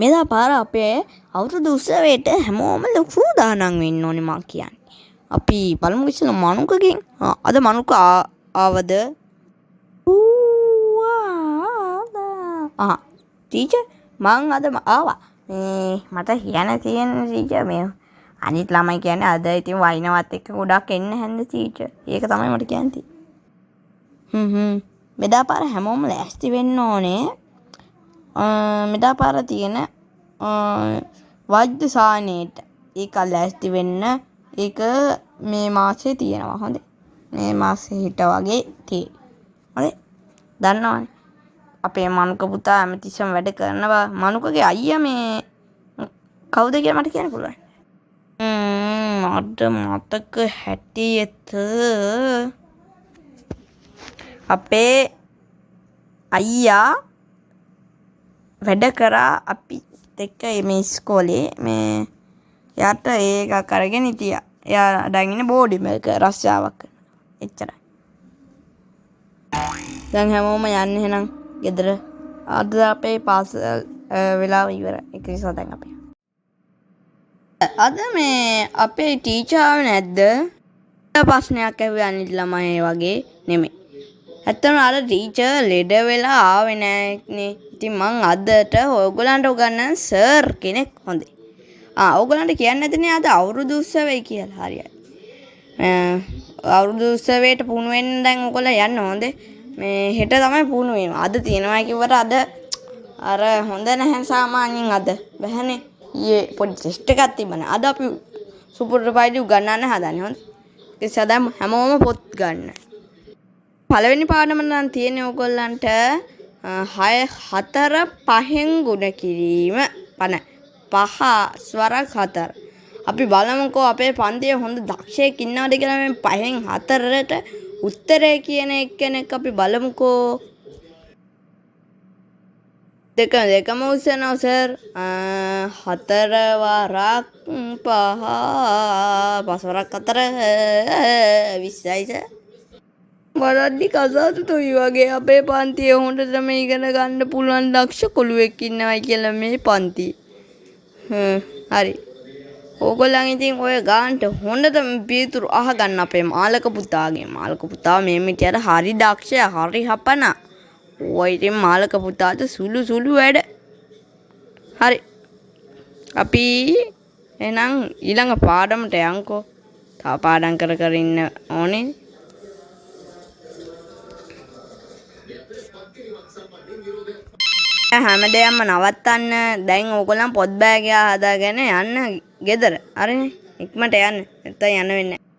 මෙදා පාර අපේ අවුරුදු උත්සවයට හැමෝම ලොකු දානම් වෙන්න ඕනේ මං කියන්නේ. අපි බලමු ඉස්සෙල්ලා මනුකගෙන්. අද මනුක ආවද? ටීචර් මං අද ආවා. මට කියන්න තියෙන ටීචර් මේ අනිත් ළමයි කියන්නේ අද ඉතින් වයින්වත් එක්ක ගොඩක් එන්න හැන්ද ටීචර්. ඒක තමයි මට කියන්න තියෙන්නේ. මෙදා පාර හැමෝම ලෑස්ති වෙන්න ඕනේ. මෙදා පාර තියෙන වෛද්‍ය සානේට ඒක ලෑස්ති වෙන්න. ඒක මේ මාසේ තියෙනවා. හොඳේ. මේ මාසේ හිට වගේ තියෙයි. හොඳේ. දන්නවනේ. අපේ මනුක පුතා හැමතිස්සම වැඩ කරනවා. මනුකගේ අයියා මේ කවුද කියලා මට කියන්න පුළුවන්. මට මතක හැටියට අපේ අයියා වැඩ කරා අපිත් එක්ක මේ ඉස්කෝලේ මේ යාට ඒක කරගෙන හිටියා. එයා දැන් ඉන්නේ බෝඩින් එක රස්සාවක් කරනවා. එච්චරයි. දැන් හැමෝම යන්නේ එහෙනම් ගෙදර. අද අපේ පාසල් වෙලාව ඉවරයි. ඒක නිසා දැන් අපි අද මේ අපේ ටීචර් ආවේ නැද්ද? ප්‍රශ්නයක් ඇහුවේ අනිත් ළමයි වගේ නෙමෙයි. ඇත්තටම අර ටීචර් ලෙඩ වෙලා ආවේ නෑනේ. ඉතින් මං අදට ඔයගොල්ලන්ට උගන්වන්න සර් කෙනෙක් හොඳේ. ඔයගොල්ලන්ට කියන්නේ නැතිනේ අද අවුරුදු උත්සවයි කියලා. හරියයි. අවුරුදු උත්සවයට පුහුණු වෙන්න දැන් ඔයගොල්ලෝ යන්න හොඳේ. මේ හෙට තමයි පුහුණු වෙන්නේ. අද තියෙනවා කිව්වට අද අර හොඳ නැහැ සාමාන්‍යයෙන් අද. බැහැනේ. ඊයේ පොඩි ටෙස්ට් එකක් තිබ්බනේ. අද අපි සුපුරුපයිඩි උගන්වන්න හදන්නේ. හොඳ. ඒ නිසා හැමෝම පොත් ගන්න. පළවෙනි පාඩම නම් තියෙන්නේ ඕගොල්ලන්ට 4 5න් ගුණ කිරීම. 5 ස්වරක් 4. අපි බලමුකෝ අපේ පන්තියේ හොඳ දක්ෂයෙක් ඉන්නවද කියලා මේ 5න් 4ට උත්තරේ කියන එක්කෙනෙක් අපි බලමුකෝ. දෙකම උස්සනවා සර්. 4 වරක් 5 වරක් 4 20යි සර්. බලද්දි කසාතුයි වගේ අපේ පන්තියේ හොඳටම ඉගෙන ගන්න පුළුවන් දක්ෂ කොළුවෙක් ඉන්නවයි කියලා මේ පන්තියේ. හරි. ඕගොල්ලන් ඉතින් ඔය ගාන්ට හොඳටම පිළිතුරු අහගන්න අපේ මාලක පුතාගෙන්. මාලක පුතා මේ මිටියට හරි දක්ෂයා, හරි හපනා. ඔය ඉතින් මාලක පුතාට සුළු වැඩ. හරි. අපි එහෙනම් ඊළඟ පාඩමට යන්කෝ. තව පාඩම් කර ඉන්න ඕනේ. හැමදේම නවත්තන්න. දැන් ඕගොල්ලන් පොත් බෑගය හදාගෙන යන්න ගෙදර. හරිනේ. ඉක්මනට යන්න. නැත්නම් යන්න වෙන්නේ නැහැ.